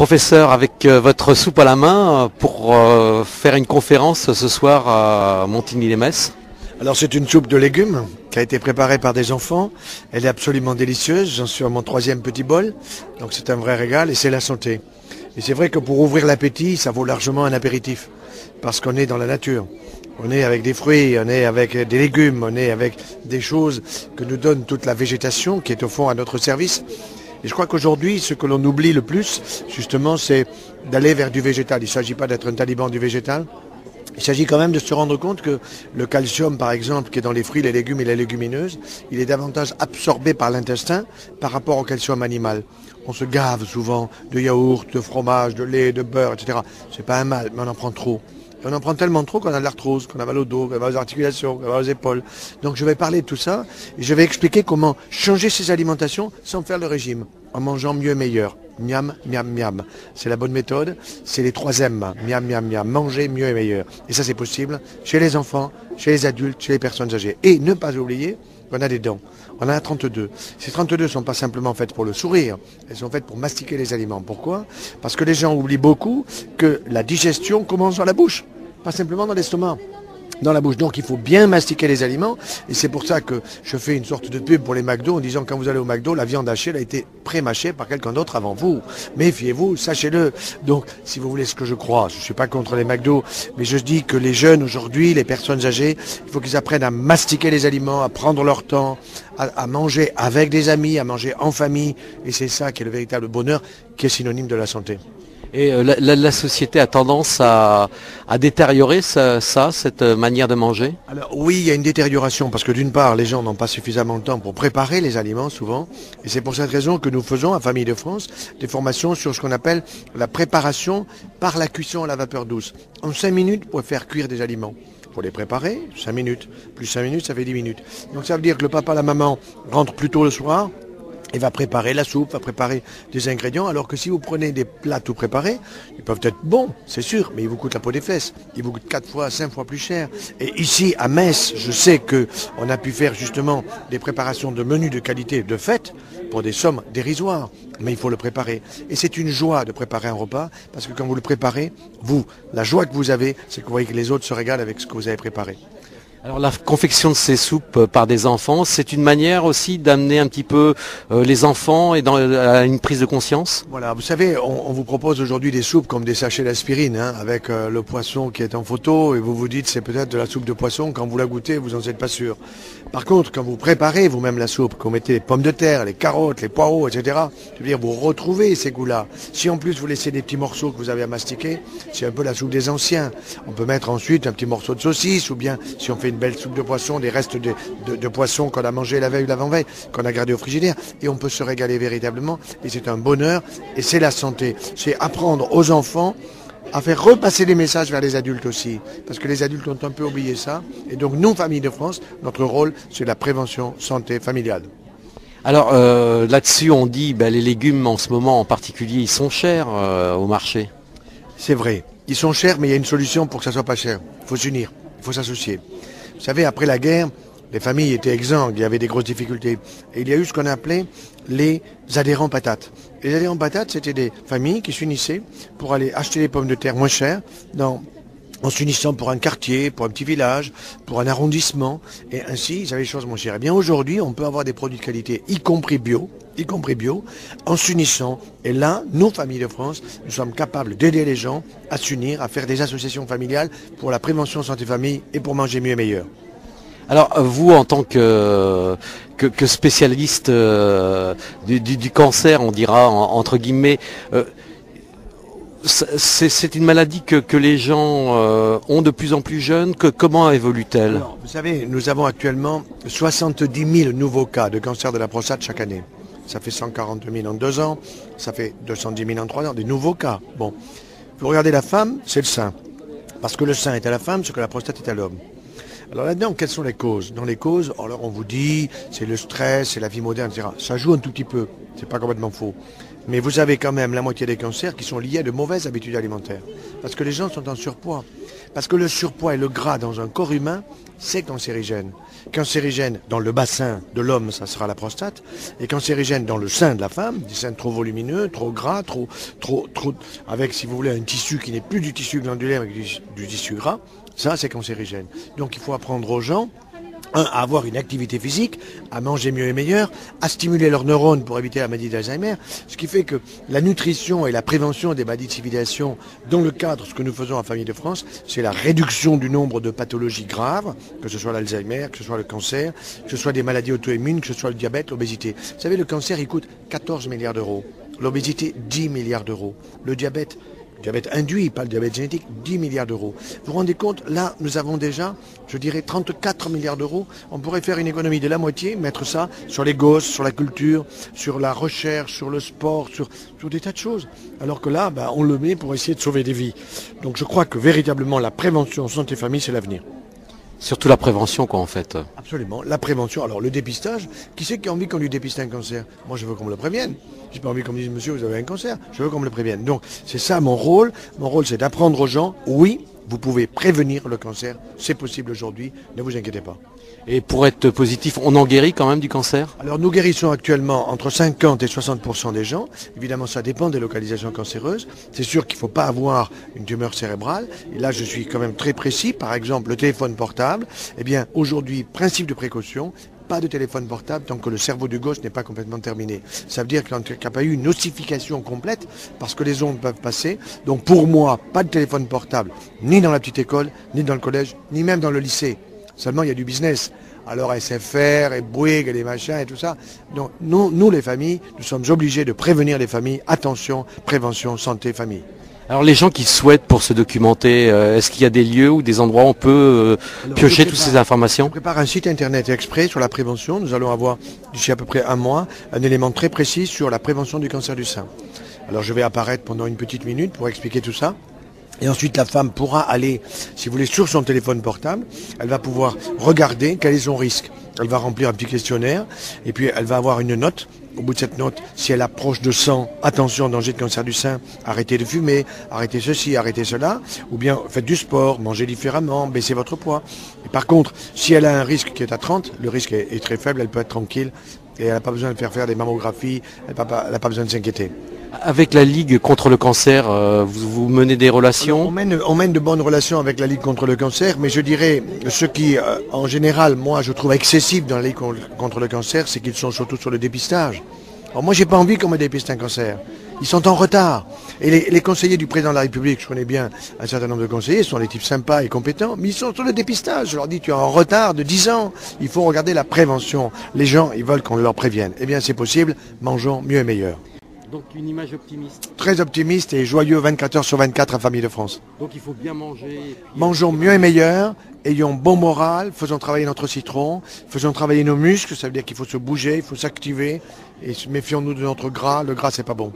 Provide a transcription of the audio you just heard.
Professeur, avec votre soupe à la main pour faire une conférence ce soir à Montigny-lès-Metz. Alors c'est une soupe de légumes qui a été préparée par des enfants. Elle est absolument délicieuse, j'en suis à mon 3e petit bol. Donc c'est un vrai régal et c'est la santé. Et c'est vrai que pour ouvrir l'appétit, ça vaut largement un apéritif. Parce qu'on est dans la nature. On est avec des fruits, on est avec des légumes, on est avec des choses que nous donne toute la végétation qui est au fond à notre service. Et je crois qu'aujourd'hui, ce que l'on oublie le plus, justement, c'est d'aller vers du végétal. Il ne s'agit pas d'être un taliban du végétal. Il s'agit quand même de se rendre compte que le calcium, par exemple, qui est dans les fruits, les légumes et les légumineuses, il est davantage absorbé par l'intestin par rapport au calcium animal. On se gave souvent de yaourt, de fromage, de lait, de beurre, etc. C'est pas un mal, mais on en prend trop. Et on en prend tellement trop qu'on a de l'arthrose, qu'on a mal au dos, qu'on a mal aux articulations, qu'on a mal aux épaules. Donc je vais parler de tout ça et je vais expliquer comment changer ses alimentations sans faire le régime, en mangeant mieux et meilleur. Miam, miam, miam. C'est la bonne méthode, c'est les 3 M. Miam, miam, miam. Manger mieux et meilleur. Et ça c'est possible chez les enfants, chez les adultes, chez les personnes âgées. Et ne pas oublier qu'on a des dents. On en a 32. Ces 32 ne sont pas simplement faites pour le sourire, elles sont faites pour mastiquer les aliments. Pourquoi? Parce que les gens oublient beaucoup que la digestion commence dans la bouche, pas simplement dans l'estomac. Dans la bouche. Donc il faut bien mastiquer les aliments et c'est pour ça que je fais une sorte de pub pour les McDo en disant quand vous allez au McDo, la viande hachée elle a été pré-mâchée par quelqu'un d'autre avant vous. Méfiez-vous, sachez-le. Donc si vous voulez ce que je crois, je ne suis pas contre les McDo, mais je dis que les jeunes aujourd'hui, les personnes âgées, il faut qu'ils apprennent à mastiquer les aliments, à prendre leur temps, à manger avec des amis, à manger en famille et c'est ça qui est le véritable bonheur qui est synonyme de la santé. Et la société a tendance à détériorer cette manière de manger? Alors oui, il y a une détérioration parce que d'une part, les gens n'ont pas suffisamment de temps pour préparer les aliments souvent. Et c'est pour cette raison que nous faisons à Famille de France des formations sur ce qu'on appelle la préparation par la cuisson à la vapeur douce. En 5 minutes, pour faire cuire des aliments. Pour les préparer, 5 minutes. Plus 5 minutes, ça fait 10 minutes. Donc ça veut dire que le papa, la maman rentrent plus tôt le soir. Et va préparer la soupe, va préparer des ingrédients, alors que si vous prenez des plats tout préparés, ils peuvent être bons, c'est sûr, mais ils vous coûtent la peau des fesses. Ils vous coûtent 4 fois, 5 fois plus cher. Et ici, à Metz, je sais qu'on a pu faire justement des préparations de menus de qualité de fête pour des sommes dérisoires. Mais il faut le préparer. Et c'est une joie de préparer un repas, parce que quand vous le préparez, vous, la joie que vous avez, c'est que vous voyez que les autres se régalent avec ce que vous avez préparé. Alors la confection de ces soupes par des enfants, c'est une manière aussi d'amener un petit peu les enfants et à une prise de conscience? Voilà, vous savez, on vous propose aujourd'hui des soupes comme des sachets d'aspirine, avec le poisson qui est en photo, et vous vous dites c'est peut-être de la soupe de poisson, quand vous la goûtez, vous n'en êtes pas sûr. Par contre, quand vous préparez vous-même la soupe, quand vous mettez les pommes de terre, les carottes, les poireaux, etc., je veux dire, vous retrouvez ces goûts-là. Si en plus vous laissez des petits morceaux que vous avez à mastiquer, c'est un peu la soupe des anciens. On peut mettre ensuite un petit morceau de saucisse, ou bien si on fait une belle soupe de poisson, des restes de poisson qu'on a mangé la veille ou l'avant-veille, qu'on a gardé au frigidaire, et on peut se régaler véritablement, et c'est un bonheur, et c'est la santé. C'est apprendre aux enfants à faire repasser les messages vers les adultes aussi, parce que les adultes ont un peu oublié ça, et donc nous, Famille de France, notre rôle, c'est la prévention santé familiale. Alors là-dessus, on dit les légumes en ce moment en particulier, ils sont chers au marché. C'est vrai, ils sont chers, mais il y a une solution pour que ça soit pas cher. Il faut s'unir, il faut s'associer. Vous savez, après la guerre, les familles étaient exsangues, il y avait des grosses difficultés. Et il y a eu ce qu'on appelait les adhérents patates. Et les adhérents patates, c'était des familles qui s'unissaient pour aller acheter des pommes de terre moins chères en s'unissant pour un quartier, pour un petit village, pour un arrondissement. Et ainsi, ils avaient les choses moins chères. Et bien aujourd'hui, on peut avoir des produits de qualité, y compris bio, en s'unissant. Et là, nous, Famille de France, nous sommes capables d'aider les gens à s'unir, à faire des associations familiales pour la prévention santé famille et pour manger mieux et meilleur. Alors vous, en tant que spécialiste du cancer, on dira entre guillemets, c'est une maladie que les gens ont de plus en plus jeunes. Comment évolue-t-elle? Alors, vous savez, nous avons actuellement 70 000 nouveaux cas de cancer de la prostate chaque année. Ça fait 140 000 en 2 ans, ça fait 210 000 en 3 ans, des nouveaux cas. Bon, vous regardez la femme, c'est le sein. Parce que le sein est à la femme, ce que la prostate est à l'homme. Alors là-dedans, quelles sont les causes? Dans les causes, alors on vous dit, c'est le stress, c'est la vie moderne, etc. Ça joue un tout petit peu, c'est pas complètement faux. Mais vous avez quand même la moitié des cancers qui sont liés à de mauvaises habitudes alimentaires. Parce que les gens sont en surpoids. Parce que le surpoids et le gras dans un corps humain, c'est cancérigène. Cancérigène dans le bassin de l'homme, ça sera la prostate. Et cancérigène dans le sein de la femme, des seins trop volumineux, trop gras, trop, avec, si vous voulez, un tissu qui n'est plus du tissu glandulaire, mais du tissu gras. Ça, c'est cancérigène. Donc il faut apprendre aux gens, à avoir une activité physique, à manger mieux et meilleur, à stimuler leurs neurones pour éviter la maladie d'Alzheimer, ce qui fait que la nutrition et la prévention des maladies de civilisation, dans le cadre de ce que nous faisons à Famille de France, c'est la réduction du nombre de pathologies graves, que ce soit l'Alzheimer, que ce soit le cancer, que ce soit des maladies auto-immunes, que ce soit le diabète, l'obésité. Vous savez, le cancer, il coûte 14 milliards d'euros. L'obésité, 10 milliards d'euros. Le diabète induit, pas le diabète génétique, 10 milliards d'euros. Vous vous rendez compte, là, nous avons déjà, je dirais, 34 milliards d'euros. On pourrait faire une économie de la moitié, mettre ça sur les gosses, sur la culture, sur la recherche, sur le sport, sur des tas de choses. Alors que là, on le met pour essayer de sauver des vies. Donc je crois que véritablement, la prévention santé-famille, c'est l'avenir. Surtout la prévention, quoi, en fait. Absolument, la prévention. Alors le dépistage, qui c'est qui a envie qu'on lui dépiste un cancer? Moi, je veux qu'on me le prévienne. J'ai pas envie qu'on me dise, monsieur, vous avez un cancer. Je veux qu'on me le prévienne. Donc, c'est ça mon rôle. Mon rôle, c'est d'apprendre aux gens, oui, vous pouvez prévenir le cancer. C'est possible aujourd'hui, ne vous inquiétez pas. Et pour être positif, on en guérit quand même du cancer? Alors nous guérissons actuellement entre 50 et 60% des gens. Évidemment, ça dépend des localisations cancéreuses. C'est sûr qu'il ne faut pas avoir une tumeur cérébrale. Et là, je suis quand même très précis. Par exemple, le téléphone portable. Eh bien, aujourd'hui, principe de précaution. Pas de téléphone portable tant que le cerveau du gosse n'est pas complètement terminé. Ça veut dire qu'il n'y a pas eu une ossification complète parce que les ondes peuvent passer. Donc pour moi, pas de téléphone portable, ni dans la petite école, ni dans le collège, ni même dans le lycée. Seulement, il y a du business. Alors SFR et Bouygues et les machins et tout ça. Donc nous, les familles, nous sommes obligés de prévenir les familles. Attention, prévention, santé, famille. Alors les gens qui souhaitent pour se documenter, est-ce qu'il y a des lieux ou des endroits où on peut piocher toutes ces informations? On prépare un site internet exprès sur la prévention. Nous allons avoir, d'ici à peu près un mois, un élément très précis sur la prévention du cancer du sein. Alors je vais apparaître pendant une petite minute pour expliquer tout ça. Et ensuite, la femme pourra aller, si vous voulez, sur son téléphone portable. Elle va pouvoir regarder quel est son risque. Elle va remplir un petit questionnaire et puis elle va avoir une note. Au bout de cette note, si elle approche de 100, attention, danger de cancer du sein, arrêtez de fumer, arrêtez ceci, arrêtez cela, ou bien faites du sport, mangez différemment, baissez votre poids. Et par contre, si elle a un risque qui est à 30, le risque est très faible, elle peut être tranquille et elle n'a pas besoin de faire des mammographies, elle n'a pas besoin de s'inquiéter. Avec la Ligue contre le cancer, vous menez des relations? On mène de bonnes relations avec la Ligue contre le cancer, mais je dirais, ce qui, en général, moi, je trouve excessif dans la Ligue contre le cancer, c'est qu'ils sont surtout sur le dépistage. Alors moi, j'ai pas envie qu'on me dépiste un cancer. Ils sont en retard. Et les conseillers du président de la République, je connais bien un certain nombre de conseillers, ce sont des types sympas et compétents, mais ils sont sur le dépistage. Je leur dis, tu es en retard de 10 ans. Il faut regarder la prévention. Les gens, ils veulent qu'on leur prévienne. Eh bien, c'est possible. Mangeons mieux et meilleur. Donc une image optimiste. Très optimiste et joyeux 24 heures sur 24 à Famille de France. Donc il faut bien manger. Mangeons mieux et meilleur, ayons bon moral, faisons travailler notre citron, faisons travailler nos muscles, ça veut dire qu'il faut se bouger, il faut s'activer et méfions-nous de notre gras, le gras c'est pas bon.